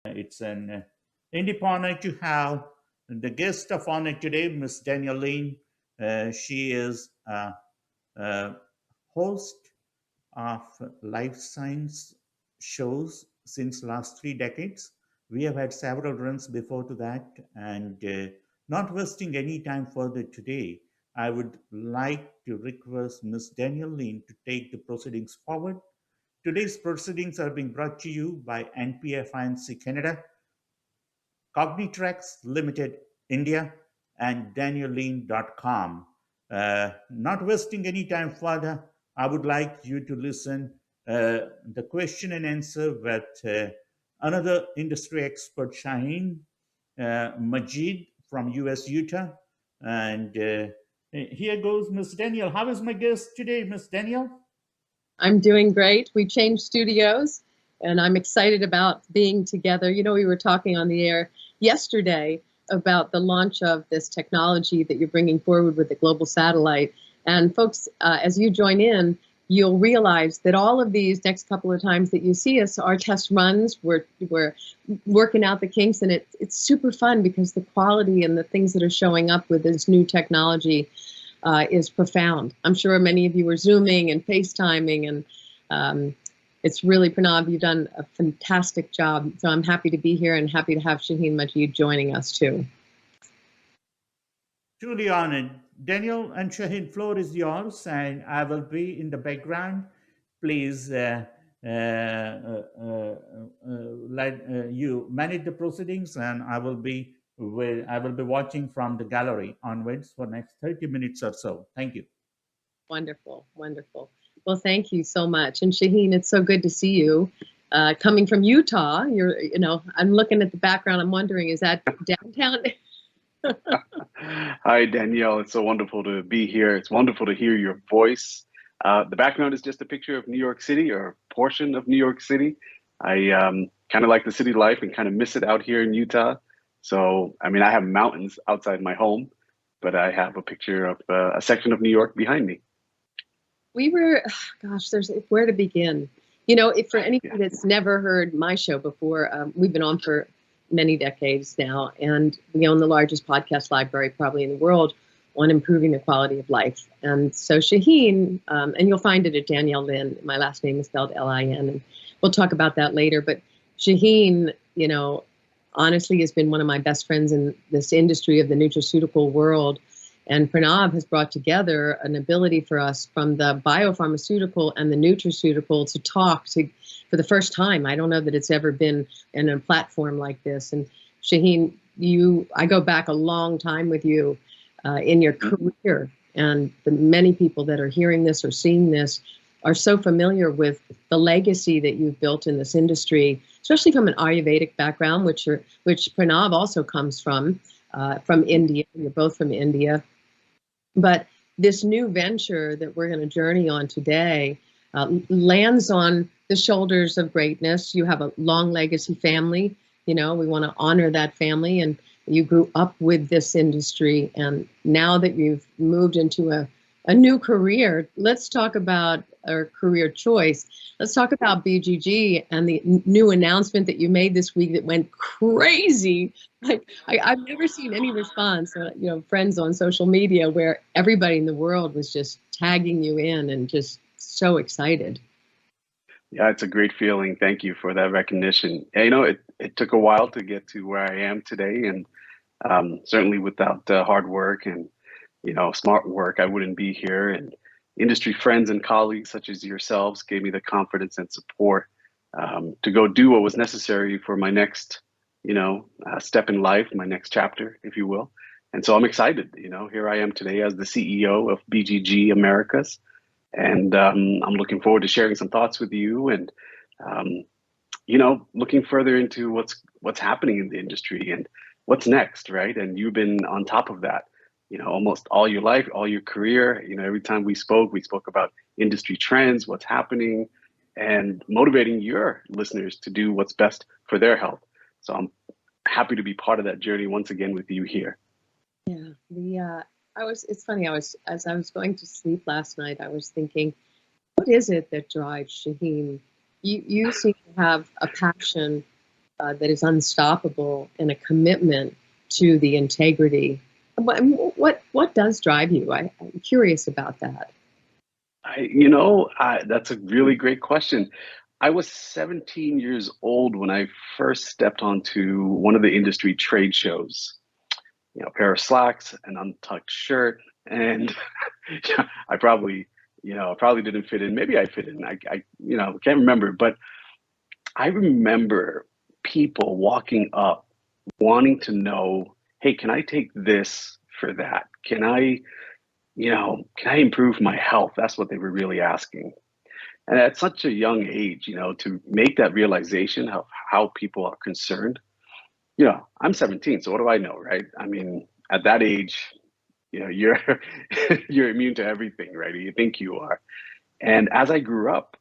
It's an indie honor to have the guest of honor today, Miss Danielle Lin. She is a host of life science shows since last 3 decades. We have had several runs before to that, and not wasting any time further today, I would like to request Ms. Danielle Lin to take the proceedings forward. Today's proceedings are being brought to you by NPF INC Canada, Cognitrex Limited India, and daniellin.com. Not wasting any time further, I would like you to listen the question and answer with another industry expert, Shaheen, Majeed from US, Utah. And here goes Miss Danielle. How is my guest today, Miss Danielle? I'm doing great. We changed studios, and I'm excited about being together. You know, we were talking on the air yesterday about the launch of this technology that you're bringing forward with the global satellite. And folks, as you join in, you'll realize that all of these next couple of times that you see us are test runs. We're working out the kinks, and it's super fun because the quality and the things that are showing up with this new technology is profound. I'm sure many of you are Zooming and FaceTiming, and it's really, Pranav, you've done a fantastic job. So I'm happy to be here and happy to have Shaheen Majeed joining us too. Truly honored. Daniel and Shaheen, floor is yours, and I will be in the background. Please let you manage the proceedings, and I will be watching from the gallery onwards for next 30 minutes or so. Thank you. Wonderful, wonderful. Well, thank you so much. And Shaheen, it's so good to see you. Coming from Utah, I'm looking at the background. I'm wondering, is that downtown? Hi, Danielle. It's so wonderful to be here. It's wonderful to hear your voice. The background is just a picture of New York City, or a portion of New York City. I kind of like the city life and kind of miss it out here in Utah. So, I mean, I have mountains outside my home, but I have a picture of a section of New York behind me. We were, gosh, there's where to begin. You know, if for anybody that's never heard my show before, we've been on for many decades now, and we own the largest podcast library probably in the world on improving the quality of life. And so Shaheen, and you'll find it at Danielle Lin, my last name is spelled Lin, and we'll talk about that later. But Shaheen, you know, honestly has been one of my best friends in this industry of the nutraceutical world. And Pranav has brought together an ability for us from the biopharmaceutical and the nutraceutical to talk for the first time. I don't know that it's ever been in a platform like this. And Shaheen, I go back a long time with you in your career, and the many people that are hearing this or seeing this are so familiar with the legacy that you've built in this industry, especially from an Ayurvedic background, which Pranav also comes from India. You're both from India. But this new venture that we're going to journey on today lands on the shoulders of greatness. You have a long legacy family. You know, we want to honor that family, and you grew up with this industry. And now that you've moved into a new career, let's talk about our career choice. Let's talk about BGG and the new announcement that you made this week that went crazy. I've never seen any response, friends on social media where everybody in the world was just tagging you in and just so excited. Yeah, it's a great feeling. Thank you for that recognition. Yeah, you know, it took a while to get to where I am today, and certainly without hard work and smart work, I wouldn't be here. And industry friends and colleagues such as yourselves gave me the confidence and support to go do what was necessary for my next, step in life, my next chapter, if you will. And so I'm excited. Here I am today as the CEO of BGG Americas, and I'm looking forward to sharing some thoughts with you, and looking further into what's happening in the industry and what's next, right? And you've been on top of that. Almost all your life, all your career. Every time we spoke about industry trends, what's happening, and motivating your listeners to do what's best for their health. So I'm happy to be part of that journey once again with you here. Yeah, it's funny, as I was going to sleep last night, I was thinking, what is it that drives Shaheen? You seem to have a passion that is unstoppable and a commitment to the integrity. What does drive you? I'm curious about that. That's a really great question. I was 17 years old when I first stepped onto one of the industry trade shows. A pair of slacks, an untucked shirt, and I probably didn't fit in. Maybe I fit in. I can't remember, but I remember people walking up wanting to know, hey, can I take this for that? Can I improve my health? That's what they were really asking. And at such a young age, to make that realization of how people are concerned, I'm 17, so what do I know, right? I mean, at that age, you're you're immune to everything, right? You think you are. And as I grew up,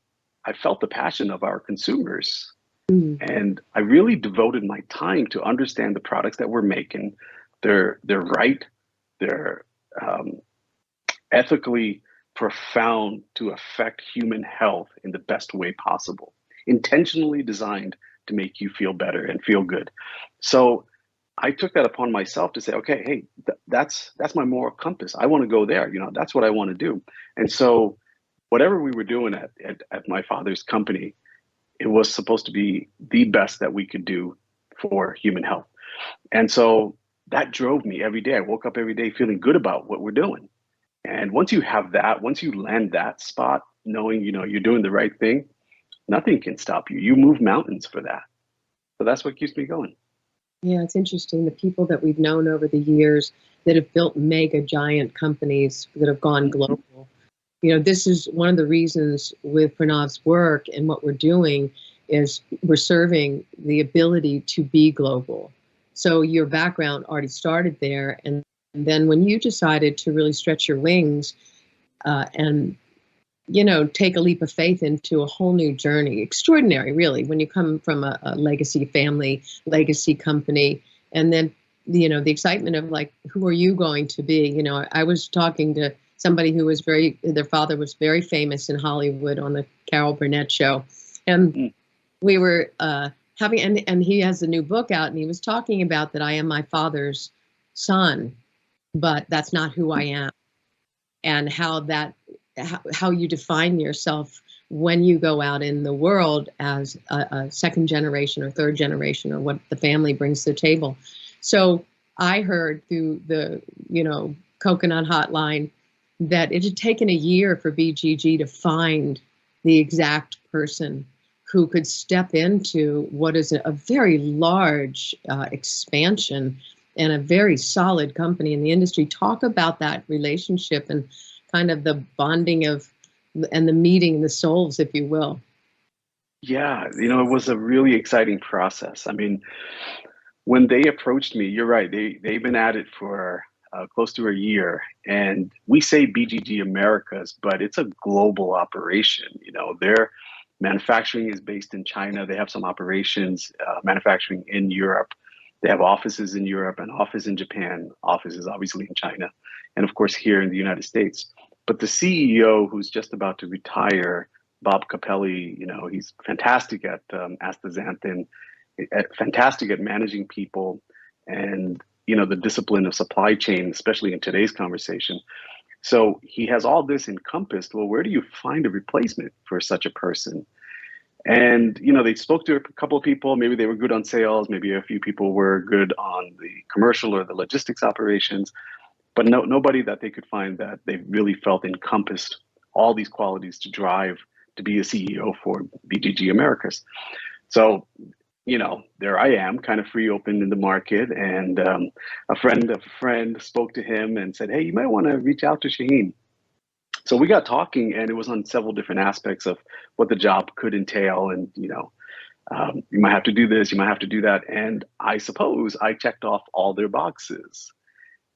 I felt the passion of our consumers. Mm. And I really devoted my time to understand the products that we're making. They're right. They're ethically profound to affect human health in the best way possible, intentionally designed to make you feel better and feel good. So I took that upon myself to say, okay, hey, that's my moral compass. I want to go there. That's what I want to do. And so whatever we were doing at my father's company, it was supposed to be the best that we could do for human health. And so that drove me every day. I woke up every day feeling good about what we're doing. And once you have that, once you land that spot, knowing, you're doing the right thing, nothing can stop you. You move mountains for that. So that's what keeps me going. Yeah, it's interesting. The people that we've known over the years that have built mega giant companies that have gone global. This is one of the reasons with Pranav's work and what we're doing is we're serving the ability to be global. So your background already started there. And then when you decided to really stretch your wings and take a leap of faith into a whole new journey. Extraordinary, really, when you come from a legacy family, legacy company, and then, the excitement of like, who are you going to be? I was talking to somebody who was their father was very famous in Hollywood on the Carol Burnett show. And we were having, and he has a new book out, and he was talking about that I am my father's son, but that's not who I am. And how you define yourself when you go out in the world as a second generation or third generation or what the family brings to the table. So I heard through the, coconut hotline that it had taken a year for BGG to find the exact person who could step into what is a very large expansion and a very solid company in the industry. Talk about that relationship and kind of the bonding and the meeting the souls, if you will. Yeah, it was a really exciting process. I mean, when they approached me, you're right, they've been at it for close to a year. And we say BGG Americas, but it's a global operation. Their manufacturing is based in China. They have some operations, manufacturing in Europe. They have offices in Europe, an office in Japan, offices obviously in China, and of course here in the United States. But the CEO, who's just about to retire, Bob Capelli, he's fantastic at astaxanthin, fantastic at managing people, and the discipline of supply chain, especially in today's conversation. So he has all this encompassed. Well, where do you find a replacement for such a person? And they spoke to a couple of people. Maybe they were good on sales. Maybe a few people were good on the commercial or the logistics operations. But nobody that they could find that they really felt encompassed all these qualities to be a CEO for BGG Americas. So, there I am, kind of free, open in the market. And a friend spoke to him and said, hey, you might want to reach out to Shaheen. So we got talking, and it was on several different aspects of what the job could entail. And, you might have to do this, you might have to do that. And I suppose I checked off all their boxes.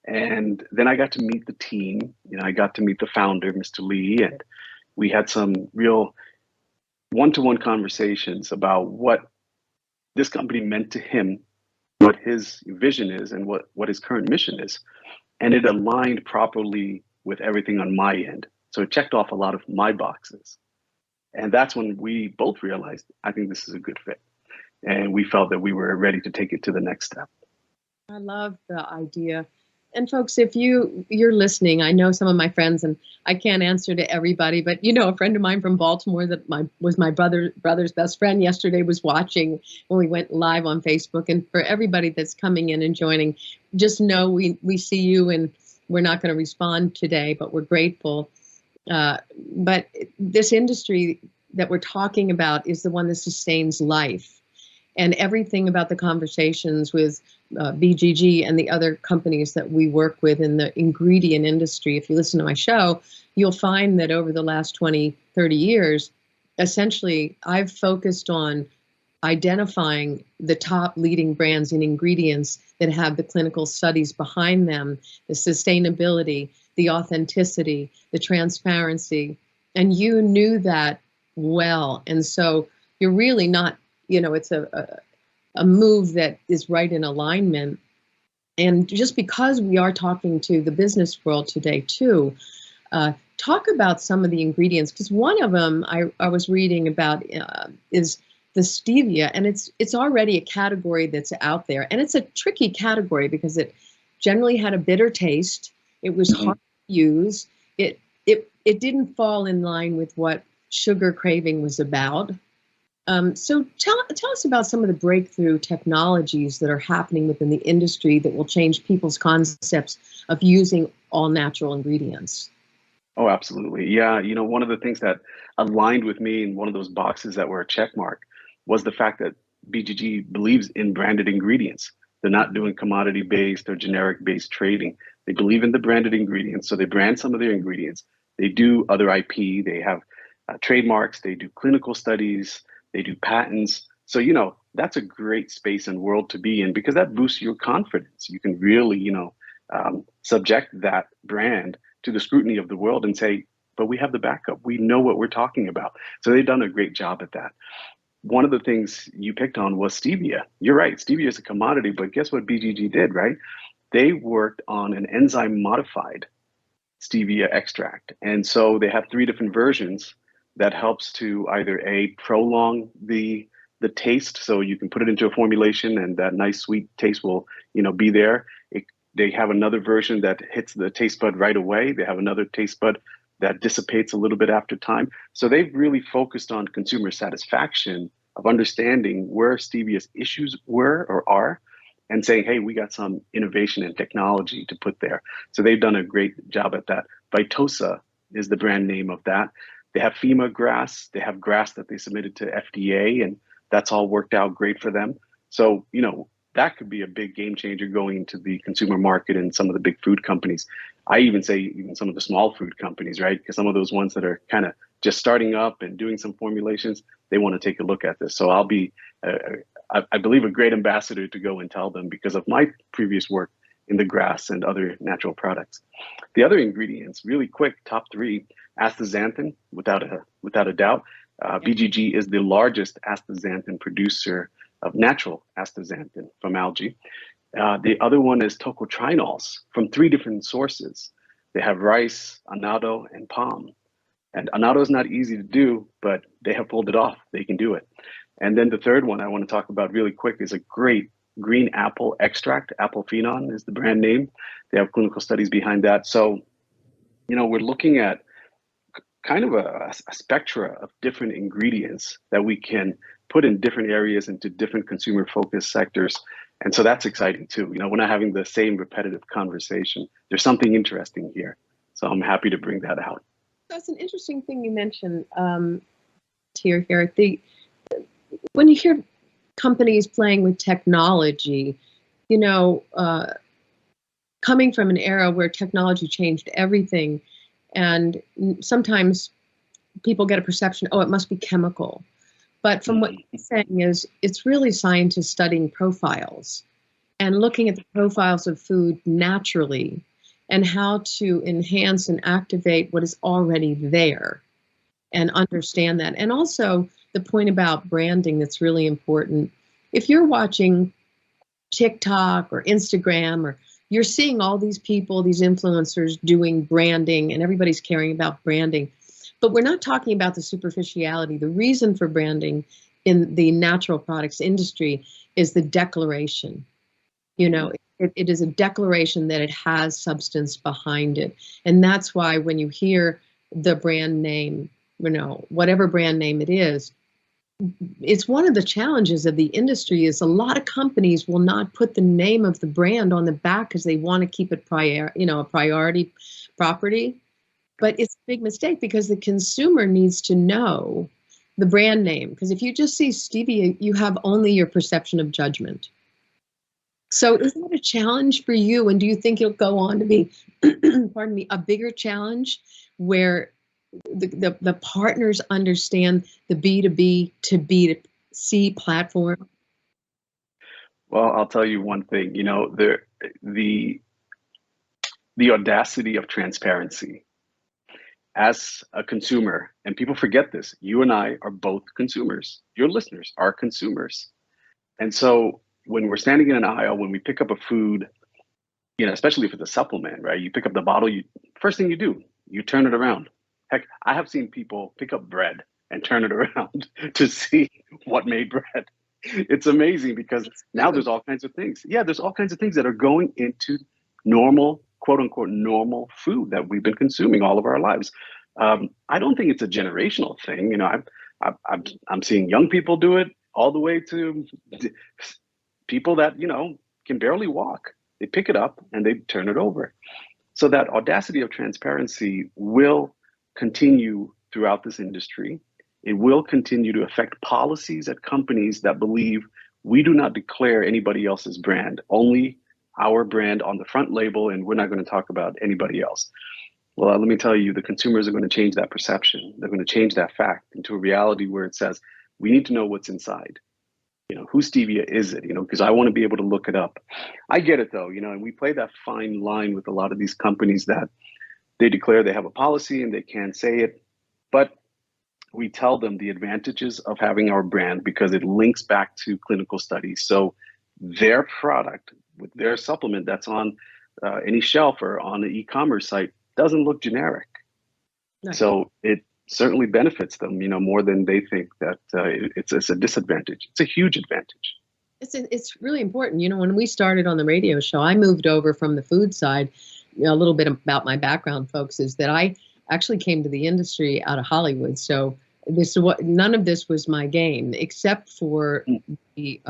And then I got to meet the team. I got to meet the founder, Mr. Lee, and we had some real one-to-one conversations about what this company meant to him, what his vision is, and what his current mission is. And it aligned properly with everything on my end. So it checked off a lot of my boxes. And that's when we both realized, I think this is a good fit. and we felt that we were ready to take it to the next step. I love the idea. And folks, if you're listening, I know some of my friends, and I can't answer to everybody, but a friend of mine from Baltimore that was my brother's best friend yesterday was watching when we went live on Facebook. And for everybody that's coming in and joining, just know we see you, and we're not going to respond today, but we're grateful. But this industry that we're talking about is the one that sustains life. And everything about the conversations with BGG and the other companies that we work with in the ingredient industry, if you listen to my show, you'll find that over the last 20, 30 years, essentially, I've focused on identifying the top leading brands in ingredients that have the clinical studies behind them, the sustainability, the authenticity, the transparency. And you knew that well. And so you're really not, it's a move that is right in alignment. And just because we are talking to the business world today too, talk about some of the ingredients, because one of them I was reading about is the stevia, and it's already a category that's out there, and it's a tricky category because it generally had a bitter taste. It was hard to use. It didn't fall in line with what sugar craving was about. So tell us about some of the breakthrough technologies that are happening within the industry that will change people's concepts of using all natural ingredients. Oh, absolutely. Yeah. One of the things that aligned with me in one of those boxes that were a check mark was the fact that BGG believes in branded ingredients. They're not doing commodity-based or generic-based trading. They believe in the branded ingredients. So they brand some of their ingredients. They do other IP. They have trademarks. They do clinical studies. They do patents. So, that's a great space and world to be in, because that boosts your confidence. You can really, subject that brand to the scrutiny of the world and say, but we have the backup. We know what we're talking about. So they've done a great job at that. One of the things you picked on was stevia. You're right. Stevia is a commodity, but guess what BGG did, right? They worked on an enzyme modified stevia extract. And so they have 3 different versions that helps to either prolong the taste, so you can put it into a formulation and that nice sweet taste will be there. They have another version that hits the taste bud right away. They have another taste bud that dissipates a little bit after time. So they've really focused on consumer satisfaction of understanding where stevia's issues were or are, and saying, hey, we got some innovation and technology to put there. So they've done a great job at that. Vitosa is the brand name of that. They have FEMA grass. They have grass that they submitted to FDA, and that's all worked out great for them. So, that could be a big game changer going into the consumer market and some of the big food companies. I even say even some of the small food companies, right? Because some of those ones that are kind of just starting up and doing some formulations, they want to take a look at this. So I'll be, I believe, a great ambassador to go and tell them because of my previous work in the grass and other natural products. The other ingredients, really quick, top 3, astaxanthin, without a doubt. BGG is the largest astaxanthin producer of natural astaxanthin from algae. The other one is tocotrienols from 3 different sources. They have rice, annatto, and palm. And annatto is not easy to do, but they have pulled it off. They can do it. And then the third one I want to talk about really quick is a great green apple extract. Applephenon is the brand name. They have clinical studies behind that. So, we're looking at kind of a spectra of different ingredients that we can put in different areas into different consumer focused sectors. And so that's exciting too. We're not having the same repetitive conversation. There's something interesting here. So I'm happy to bring that out. That's an interesting thing you mentioned here. When you hear companies playing with technology, coming from an era where technology changed everything, and sometimes people get a perception, oh, it must be chemical. But from what you're saying is, it's really scientists studying profiles and looking at the profiles of food naturally and how to enhance and activate what is already there and understand that. And also the point about branding that's really important. If you're watching TikTok or Instagram, or you're seeing all these people, these influencers doing branding, and everybody's caring about branding, but we're not talking about the superficiality. The reason for branding in the natural products industry is the declaration. You know, it is a declaration that it has substance behind it. And that's why when you hear the brand name, you know, whatever brand name it is, it's one of the challenges of the industry is a lot of companies will not put the name of the brand on the back because they want to keep it a priority property. But it's a big mistake because the consumer needs to know the brand name. Because if you just see stevia, you have only your perception of judgment. So is that a challenge for you? And do you think it'll go on to be, pardon me, a bigger challenge where the partners understand the B2B to B2C platform? Well, I'll tell you one thing, you know, the audacity of transparency as a consumer, and people forget this, you and I are both consumers. Your listeners are consumers. And so when we're standing in an aisle, when we pick up a food, you know, especially if it's a supplement, right? You pick up the bottle, first thing you do, you turn it around. Heck, I have seen people pick up bread and turn it around to see what made bread. It's amazing because now there's all kinds of things. Yeah, there's all kinds of things that are going into normal, quote unquote, normal food that we've been consuming all of our lives. I don't think it's a generational thing. You know, I'm seeing young people do it all the way to people that, you know, can barely walk. They pick it up and they turn it over. So that audacity of transparency will continue throughout this industry. It will continue to affect policies at companies that believe we do not declare anybody else's brand, only our brand on the front label, and we're not going to talk about anybody else. Well, let me tell you, the consumers are going to change that perception. They're going to change that fact into a reality where it says, we need to know what's inside. You know, whose stevia is it? You know, because I want to be able to look it up. I get it though, you know, and we play that fine line with a lot of these companies that they declare they have a policy and they can't say it, but we tell them the advantages of having our brand because it links back to clinical studies. So their product with their supplement that's on any shelf or on the e-commerce site doesn't look generic. Nice. So it certainly benefits them, you know, more than they think that it's a disadvantage. It's a huge advantage. It's really important. You know, when we started on the radio show, I moved over from the food side. You know, a little bit about my background, folks, is that I actually came to the industry out of Hollywood. So none of this was my game, except for the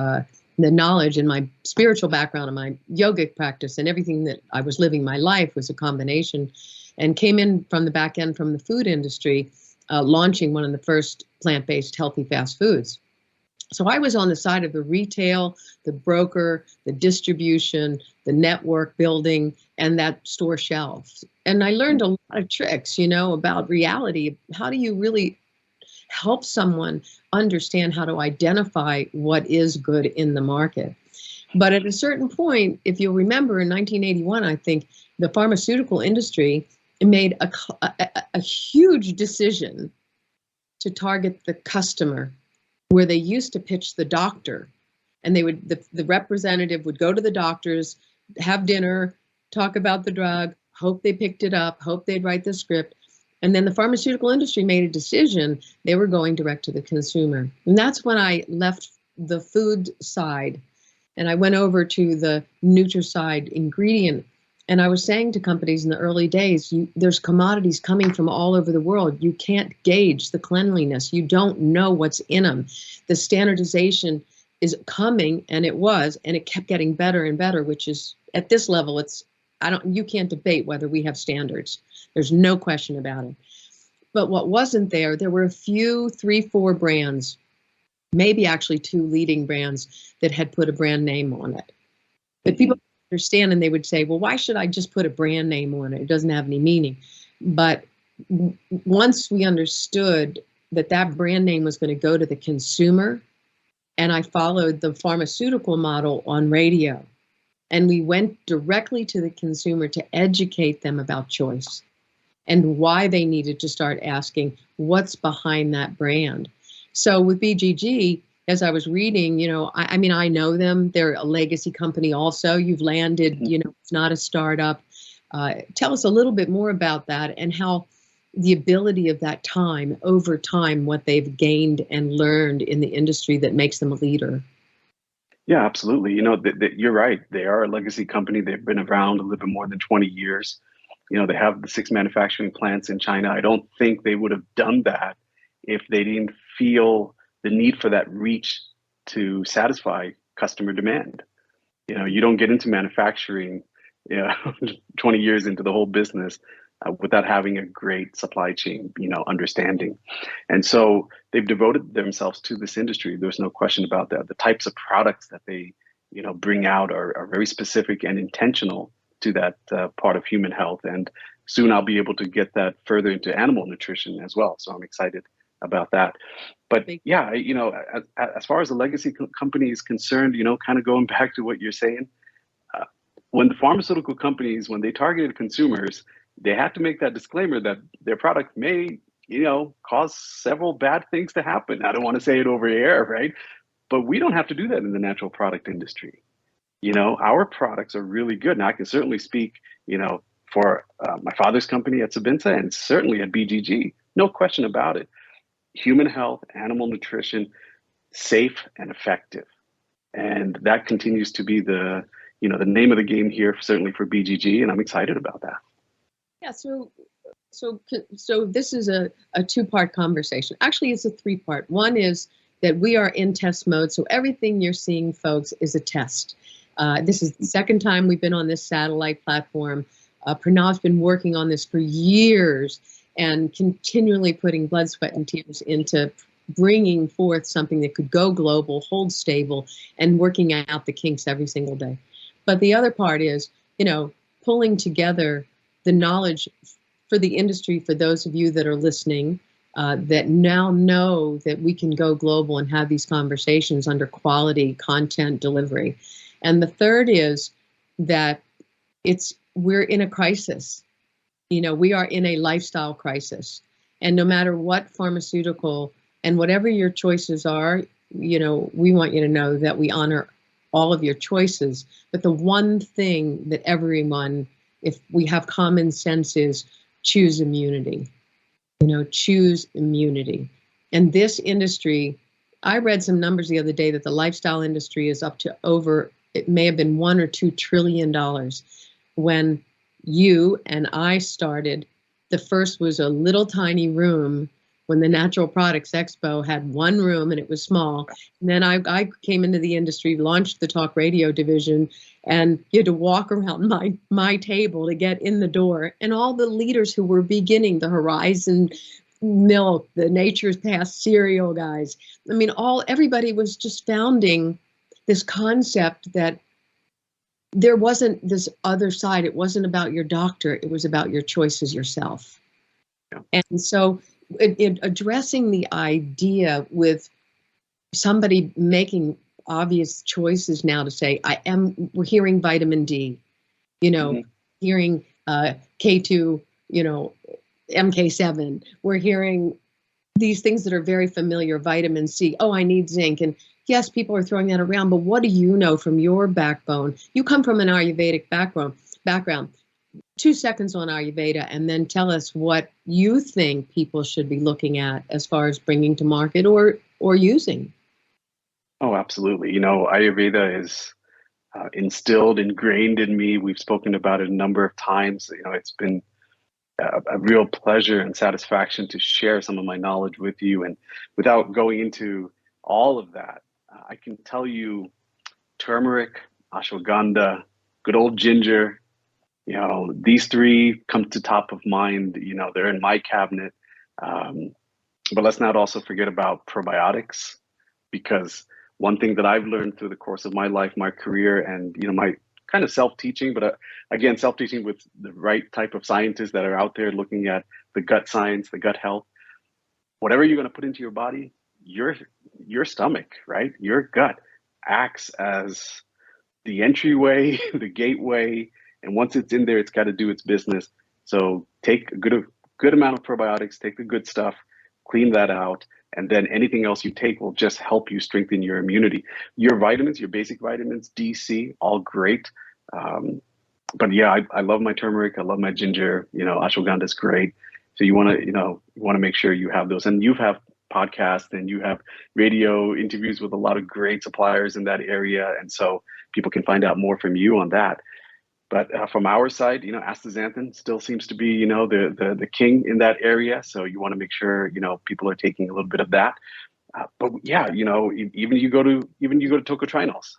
knowledge and my spiritual background and my yogic practice and everything that I was living my life was a combination, and came in from the back end from the food industry, launching one of the first plant-based healthy fast foods. So I was on the side of the retail, the broker, the distribution, the network building, and that store shelves. And I learned a lot of tricks, you know, about reality. How do you really help someone understand how to identify what is good in the market? But at a certain point, if you'll remember in 1981, I think the pharmaceutical industry made a huge decision to target the customer, where they used to pitch the doctor, and they would the representative would go to the doctors, have dinner, talk about the drug, hope they picked it up, hope they'd write the script. And then the pharmaceutical industry made a decision they were going direct to the consumer. And that's when I left the food side and I went over to the nutricide ingredient. And I was saying to companies in the early days, there's commodities coming from all over the world. You can't gauge the cleanliness. You don't know what's in them. The standardization is coming, and it was, and it kept getting better and better, which is at this level, you can't debate whether we have standards. There's no question about it. But what wasn't there were a few, 3, 4 brands, maybe actually 2 leading brands that had put a brand name on it. But people understand, and they would say, well, why should I just put a brand name on it? It doesn't have any meaning. But once we understood that that brand name was going to go to the consumer, and I followed the pharmaceutical model on radio, and we went directly to the consumer to educate them about choice and why they needed to start asking what's behind that brand. So with BGG, as I was reading, you know, I mean, I know them. They're a legacy company also. You've landed, you know, it's not a startup. Tell us a little bit more about that and how the ability of that time over time, what they've gained and learned in the industry that makes them a leader. Yeah, absolutely. You know, you're right. They are a legacy company. They've been around a little bit more than 20 years. You know, they have the 6 manufacturing plants in China. I don't think they would have done that if they didn't feel the need for that reach to satisfy customer demand. You know, you don't get into manufacturing, you know, 20 years into the whole business without having a great supply chain, you know, understanding. And so they've devoted themselves to this industry. There's no question about that. The types of products that they, you know, bring out are very specific and intentional to that part of human health. And soon I'll be able to get that further into animal nutrition as well. So I'm excited about that. But yeah, you know, as far as the legacy company is concerned, you know, kind of going back to what you're saying, when the pharmaceutical companies, when they targeted consumers, they had to make that disclaimer that their product may, you know, cause several bad things to happen. I don't want to say it over air, right? But we don't have to do that in the natural product industry. You know, our products are really good. Now, I can certainly speak, you know, for my father's company at Sabinsa and certainly at BGG. No question about it. Human health, animal nutrition, safe and effective. And that continues to be the, you know, the name of the game here, certainly for BGG, and I'm excited about that. Yeah, so this is a two-part conversation. Actually, it's a three-part. One is that we are in test mode, so everything you're seeing, folks, is a test. This is the second time we've been on this satellite platform. Pranav's been working on this for years and continually putting blood, sweat, and tears into bringing forth something that could go global, hold stable, and working out the kinks every single day. But the other part is, you know, pulling together the knowledge for the industry, for those of you that are listening, that now know that we can go global and have these conversations under quality content delivery. And the third is that we're in a crisis. You know, we are in a lifestyle crisis. And no matter what pharmaceutical and whatever your choices are, you know, we want you to know that we honor all of your choices. But the one thing that everyone, if we have common sense, is choose immunity. You know, choose immunity. And this industry, I read some numbers the other day that the lifestyle industry is up to over, it may have been $1 or $2 trillion. When you and I started, the first was a little tiny room. When the Natural Products Expo had one room and it was small. And then I came into the industry, launched the talk radio division, and you had to walk around my table to get in the door. And all the leaders who were beginning, the Horizon Milk, the Nature's Path cereal guys. I mean, everybody was just founding this concept that there wasn't this other side. It wasn't about your doctor. It was about your choices yourself. Yeah. And so addressing the idea with somebody making obvious choices now to say, we're hearing vitamin D, you know, hearing K2, you know, MK7. We're hearing these things that are very familiar, vitamin C. Oh, I need zinc. And yes, people are throwing that around, but what do you know from your backbone? You come from an Ayurvedic background. 2 seconds on Ayurveda, and then tell us what you think people should be looking at as far as bringing to market or using. Oh, absolutely. You know, Ayurveda is ingrained in me. We've spoken about it a number of times. You know, it's been a real pleasure and satisfaction to share some of my knowledge with you. And without going into all of that, I can tell you turmeric, ashwagandha, good old ginger, you know, these three come to top of mind. You know, they're in my cabinet. But let's not also forget about probiotics, because one thing that I've learned through the course of my life, my career, and, you know, my kind of self-teaching, but again, self-teaching with the right type of scientists that are out there looking at the gut science, the gut health, whatever you're going to put into your body, your stomach, right? Your gut acts as the entryway, the gateway. And once it's in there, it's got to do its business. So take a good amount of probiotics, take the good stuff, clean that out, and then anything else you take will just help you strengthen your immunity. Your vitamins, your basic vitamins, D, C, all great. But yeah, I love my turmeric. I love my ginger. You know, ashwagandha is great. So you want to, you want to make sure you have those, and you have podcasts and you have radio interviews with a lot of great suppliers in that area. And so people can find out more from you on that. But from our side, astaxanthin still seems to be, the king in that area. So you want to make sure, people are taking a little bit of that. But yeah, even you go to tocotrienols.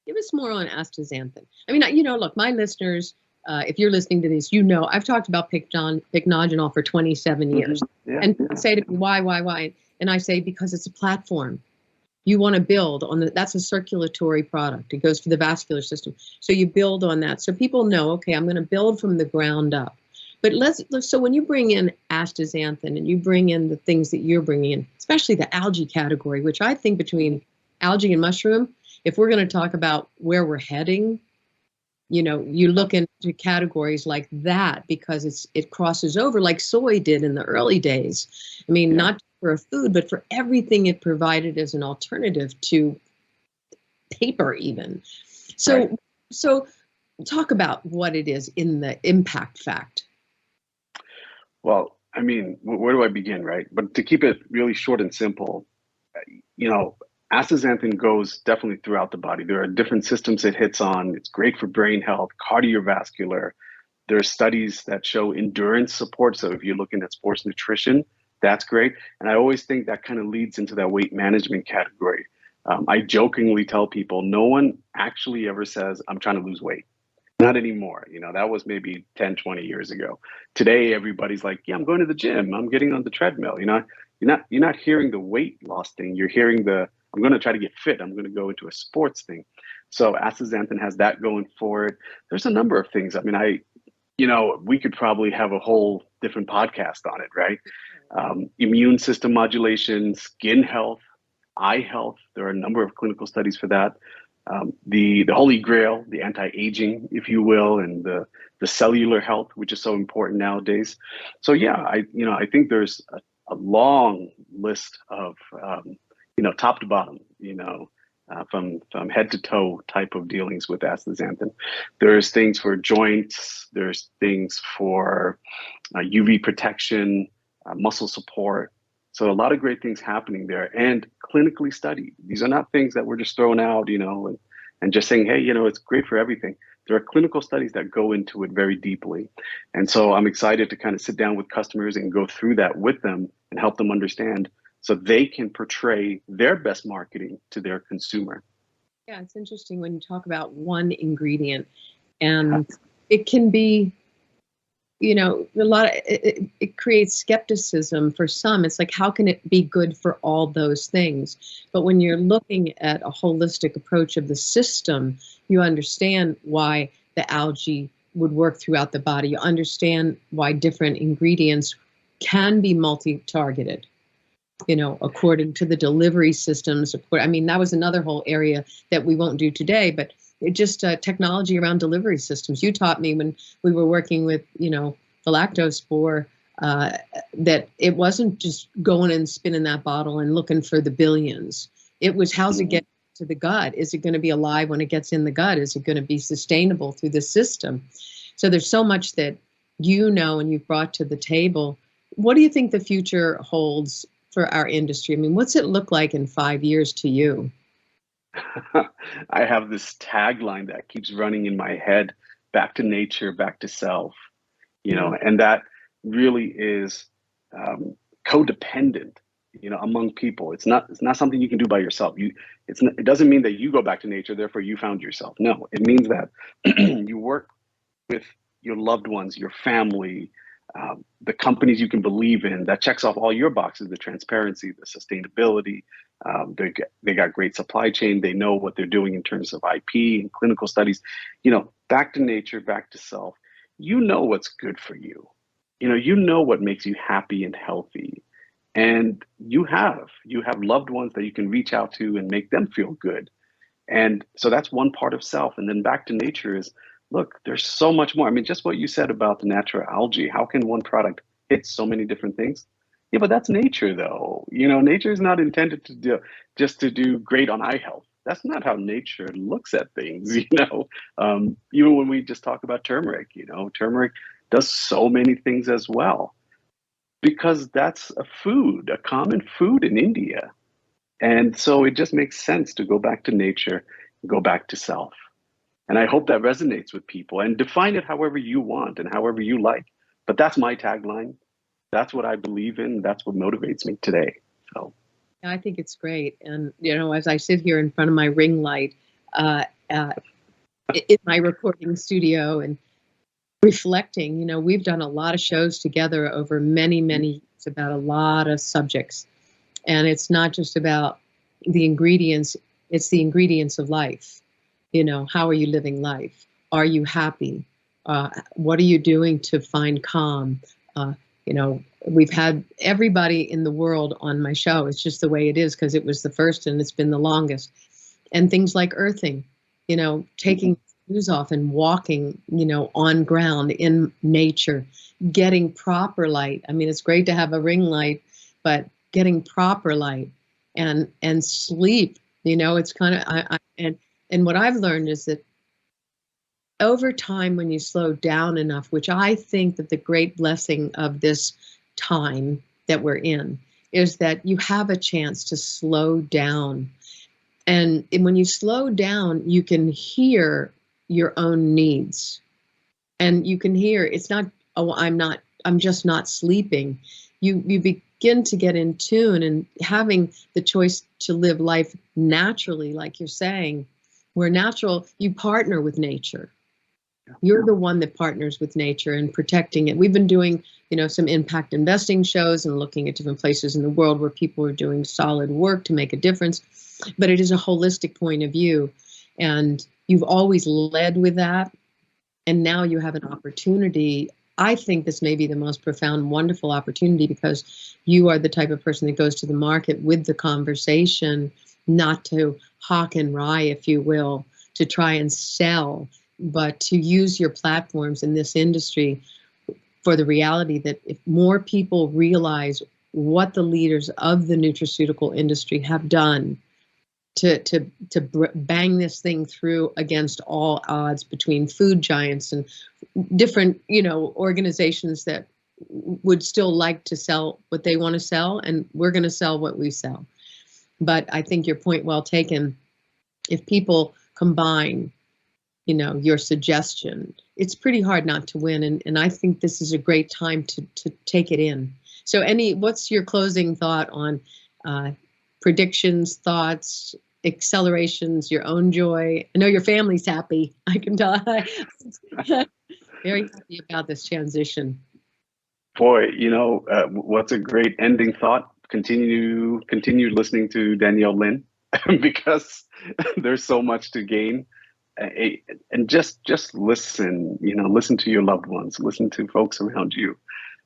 Give us more on astaxanthin. I mean, look, my listeners, if you're listening to this, I've talked about pycnogenol for 27 years. Yeah, and people say to me, why? And I say, because it's a platform. You want to build on that's a circulatory product. It goes for the vascular system. So you build on that. So people know, okay, I'm going to build from the ground up. But so when you bring in astaxanthin and you bring in the things that you're bringing in, especially the algae category, which I think between algae and mushroom, if we're going to talk about where we're heading, you look into categories like that because it crosses over like soy did in the early days. I mean, not for a food, but for everything it provided as an alternative to paper even. So talk about what it is in the impact fact. Well, I mean, where do I begin, right? But to keep it really short and simple, astaxanthin goes definitely throughout the body. There are different systems it hits on. It's great for brain health, cardiovascular. There are studies that show endurance support. So if you're looking at sports nutrition, that's great. And I always think that kind of leads into that weight management category. I jokingly tell people, no one actually ever says, I'm trying to lose weight. Not anymore. That was maybe 10, 20 years ago. Today, everybody's like, yeah, I'm going to the gym. I'm getting on the treadmill. You're not hearing the weight loss thing. You're hearing I'm going to try to get fit. I'm going to go into a sports thing. So astaxanthin has that going for it. There's a number of things. I mean, we could probably have a whole different podcast on it, right? Immune system modulation, skin health, eye health. There are a number of clinical studies for that. The holy grail, the anti-aging, if you will, and the cellular health, which is so important nowadays. So yeah, I think there's a long list of top to bottom, from head to toe type of dealings with astaxanthin. There's things for joints. There's things for UV protection, muscle support. So a lot of great things happening there and clinically studied. These are not things that we're just throwing out, and just saying, hey, it's great for everything. There are clinical studies that go into it very deeply. And so I'm excited to kind of sit down with customers and go through that with them and help them understand so they can portray their best marketing to their consumer. Yeah, it's interesting when you talk about one ingredient, and it can be, it creates skepticism for some. It's like, how can it be good for all those things? But when you're looking at a holistic approach of the system, you understand why the algae would work throughout the body. You understand why different ingredients can be multi-targeted, according to the delivery systems. I mean, that was another whole area that we won't do today, but it just technology around delivery systems. You taught me when we were working with, the lactose spore, that it wasn't just going and spinning that bottle and looking for the billions. It was, how's it get to the gut? Is it going to be alive when it gets in the gut? Is it going to be sustainable through the system? So there's so much that and you've brought to the table. What do you think the future holds for our industry? I mean, what's it look like in 5 years to you? I have this tagline that keeps running in my head: back to nature, back to self, and that really is codependent, among people. It's not something you can do by yourself. It doesn't mean that you go back to nature, therefore you found yourself. No, it means that you work with your loved ones, your family, the companies you can believe in. That checks off all your boxes: the transparency, the sustainability. They got great supply chain. They know what they're doing in terms of IP and clinical studies. Back to nature, back to self. What's good for you. What makes you happy and healthy. And you have loved ones that you can reach out to and make them feel good. And so that's one part of self. And then back to nature is, look, there's so much more. I mean, just what you said about the natural algae. How can one product hit so many different things? Yeah, but that's nature, though. Nature is not intended to do great on eye health. That's not how nature looks at things. Even when we just talk about turmeric, turmeric does so many things as well. because that's a common food in India. And so it just makes sense to go back to nature, go back to self. And I hope that resonates with people, and define it however you want and however you like. But that's my tagline. That's what I believe in. That's what motivates me today. So I think it's great. And, as I sit here in front of my ring light uh, uh, in my recording studio and reflecting, we've done a lot of shows together over many, many years about a lot of subjects. And it's not just about the ingredients, it's the ingredients of life. How are you living life? Are you happy? What are you doing to find calm? We've had everybody in the world on my show. It's just the way it is because it was the first and it's been the longest. And things like earthing, taking shoes off and walking, on ground in nature, getting proper light. I mean, it's great to have a ring light, but getting proper light and sleep, it's kind of, and what I've learned is that over time, when you slow down enough, which I think that the great blessing of this time that we're in is that you have a chance to slow down. And when you slow down, you can hear your own needs. And you can hear, it's not, oh, I'm just not sleeping. You begin to get in tune, and having the choice to live life naturally, like you're saying, where natural, you partner with nature. You're the one that partners with nature and protecting it. We've been doing, some impact investing shows and looking at different places in the world where people are doing solid work to make a difference. But it is a holistic point of view. And you've always led with that. And now you have an opportunity. I think this may be the most profound, wonderful opportunity, because you are the type of person that goes to the market with the conversation, not to hawk and rye, if you will, to try and sell, but to use your platforms in this industry for the reality that if more people realize what the leaders of the nutraceutical industry have done to bang this thing through against all odds between food giants and different, organizations that would still like to sell what they want to sell, and we're going to sell what we sell. But I think your point well taken. If people combine, your suggestion, it's pretty hard not to win. And I think this is a great time to take it in. So what's your closing thought on predictions, thoughts, accelerations, your own joy? I know your family's happy. I can tell. Very happy about this transition. boy, what's a great ending thought? Continue listening to Danielle Lin because there's so much to gain. And just listen, listen to your loved ones, listen to folks around you,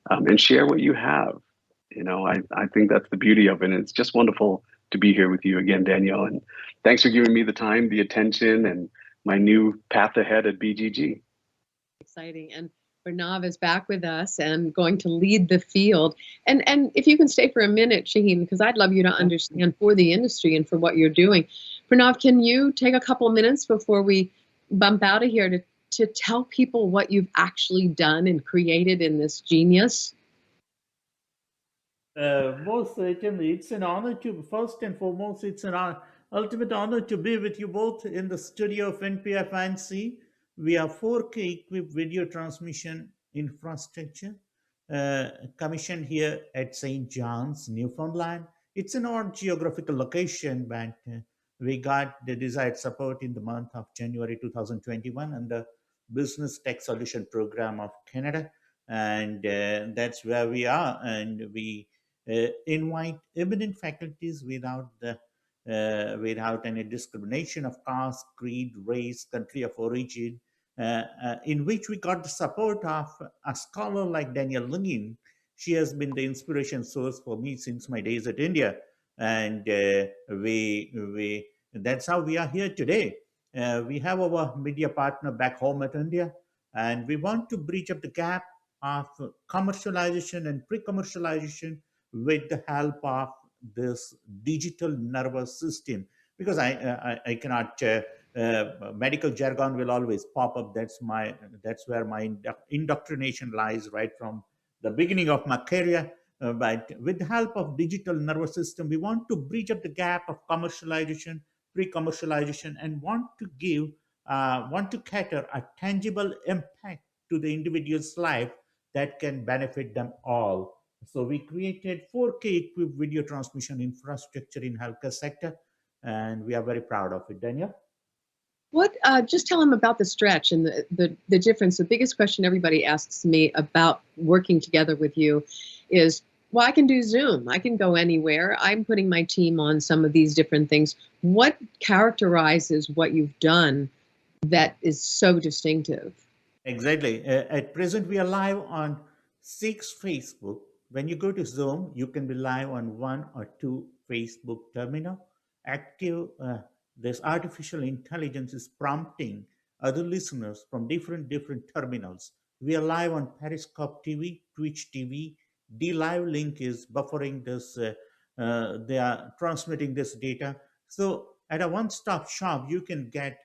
and share what you have. I think that's the beauty of it. And it's just wonderful to be here with you again, Danielle. And thanks for giving me the time, the attention, and my new path ahead at BGG. Exciting. And Pranav is back with us and going to lead the field. And if you can stay for a minute, Shaheen, because I'd love you to understand for the industry and for what you're doing. Pranav, can you take a couple of minutes before we bump out of here to tell people what you've actually done and created in this genius? Most certainly, it's an honor to, first and foremost, it's an ultimate honor to be with you both in the studio of NPFNC. We have 4K equipped video transmission infrastructure commissioned here at St. John's, Newfoundland. It's an odd geographical location, but we got the desired support in the month of January 2021 and the Business Tech Solution Program of Canada. And that's where we are. And we invite eminent faculties without any discrimination of caste, creed, race, country of origin, in which we got the support of a scholar like Danielle Lin. She has been the inspiration source for me since my days at India, and we that's how we are here today. We have our media partner back home at India, and we want to bridge up the gap of commercialization and pre-commercialization with the help of this digital nervous system, because I cannot medical jargon will always pop up. That's where my indoctrination lies right from the beginning of my career. But with the help of digital nervous system, we want to bridge up the gap of commercialization, pre-commercialization, and want to cater a tangible impact to the individual's life that can benefit them all. So we created 4K equipped video transmission infrastructure in healthcare sector, and we are very proud of it. Daniel? What? Just tell them about the stretch and the difference. The biggest question everybody asks me about working together with you is, well, I can do Zoom. I can go anywhere. I'm putting my team on some of these different things. What characterizes what you've done that is so distinctive? Exactly. At present, we are live on 6 Facebook. When you go to Zoom, you can be live on 1 or 2 Facebook terminal. Active, this artificial intelligence is prompting other listeners from different terminals. We are live on Periscope TV, Twitch TV. D Live link is buffering this. They are transmitting this data. So at a one-stop shop, you can get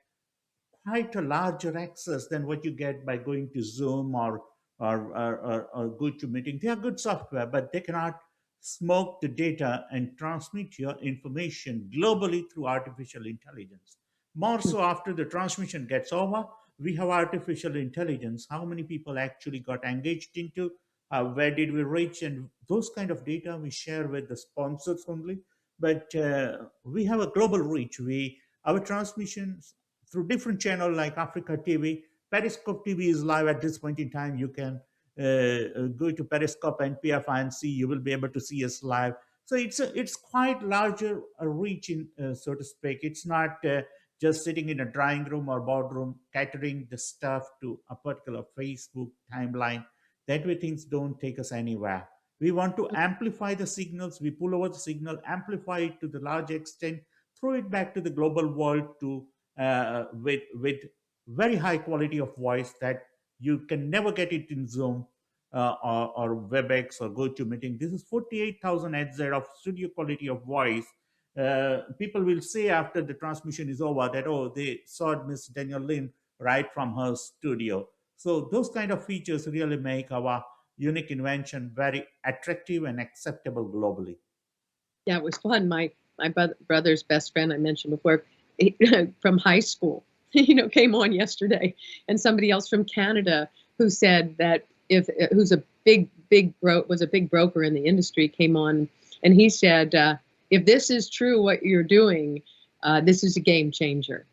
quite a larger access than what you get by going to Zoom or GoToMeeting. They are good software, but they cannot smoke the data and transmit your information globally through artificial intelligence. More so after the transmission gets over, we have artificial intelligence. How many people actually got engaged into? Where did we reach? And those kind of data we share with the sponsors only. But we have a global reach. Our transmissions through different channels like Africa TV. Periscope TV is live at this point in time. You can go to Periscope NPF and see. You will be able to see us live. So it's quite larger reach in so to speak. It's not just sitting in a drawing room or boardroom catering the stuff to a particular Facebook timeline. That way things don't take us anywhere. We want to amplify the signals. We pull over the signal, amplify it to the large extent, throw it back to the global world to with very high quality of voice that you can never get it in Zoom or WebEx or GoToMeeting. This is 48,000 Hz of studio quality of voice. People will say after the transmission is over that, oh, they saw Miss Danielle Lin right from her studio. So those kind of features really make our unique invention very attractive and acceptable globally. Yeah, it was fun. My brother's best friend I mentioned before, from high school, came on yesterday, and somebody else from Canada who said that who's a was a big broker in the industry came on, and he said, if this is true, what you're doing, this is a game changer.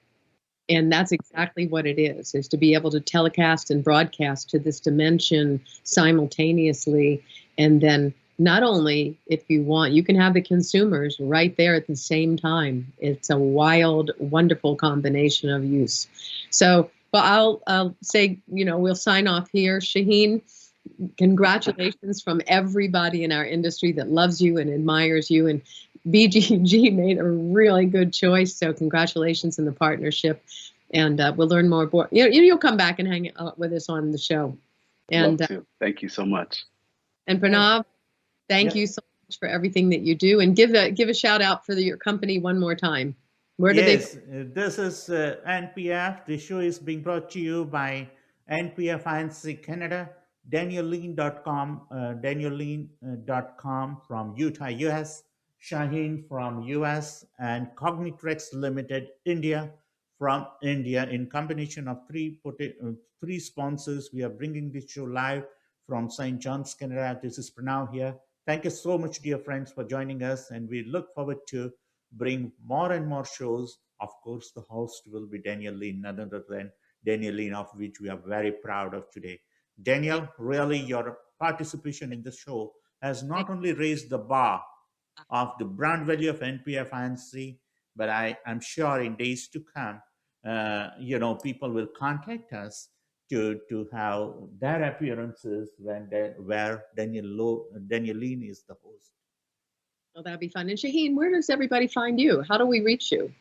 And that's exactly what it is to be able to telecast and broadcast to this dimension simultaneously. And then not only, if you want, you can have the consumers right there at the same time. It's a wild, wonderful combination of use. So, well, I'll say, we'll sign off here. Shaheen, congratulations from everybody in our industry that loves you and admires you. And BGG made a really good choice. So congratulations in the partnership. And we'll learn more. You'll come back and hang out with us on the show. And love to. Thank you so much. And Pranav, thank you so much for everything that you do. And give a shout out for your company one more time. Where do they? This is NPF. The show is being brought to you by NPF INC Canada, DanielleLin.com, DanielleLin.com from Utah, US, Shaheen from US, and Cognitrex Limited, India, from India. In combination of three sponsors, we are bringing this show live from St. John's, Canada. This is Pranav here. Thank you so much, dear friends, for joining us, and we look forward to bring more and more shows. Of course, the host will be Danielle Lin, none other than Danielle Lin, of which we are very proud of today. Danielle, really, your participation in the show has not only raised the bar of the brand value of NPF INC, but I'm sure in days to come, people will contact us to have their appearances where Danielle Lin is the host. Well, that'd be fun. And Shaheen, where does everybody find you? How do we reach you?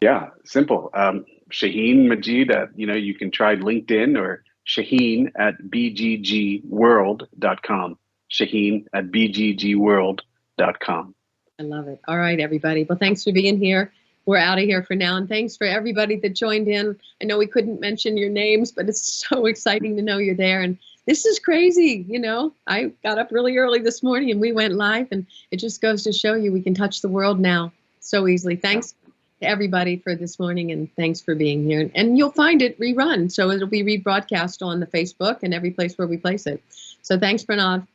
Yeah, simple. Shaheen Majeed you can try LinkedIn, or Shaheen at bggworld.com. Shaheen at bggworld.com. I love it. All right, everybody. Well, thanks for being here. We're out of here for now. And thanks for everybody that joined in. I know we couldn't mention your names, but it's so exciting to know you're there. And this is crazy. You know, I got up really early this morning and we went live, and it just goes to show you we can touch the world now so easily. Thanks to everybody for this morning, and thanks for being here. And you'll find it rerun, so it'll be rebroadcast on the Facebook and every place where we place it. So thanks, Pranav.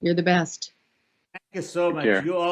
You're the best. Thank you so Take much. care. You all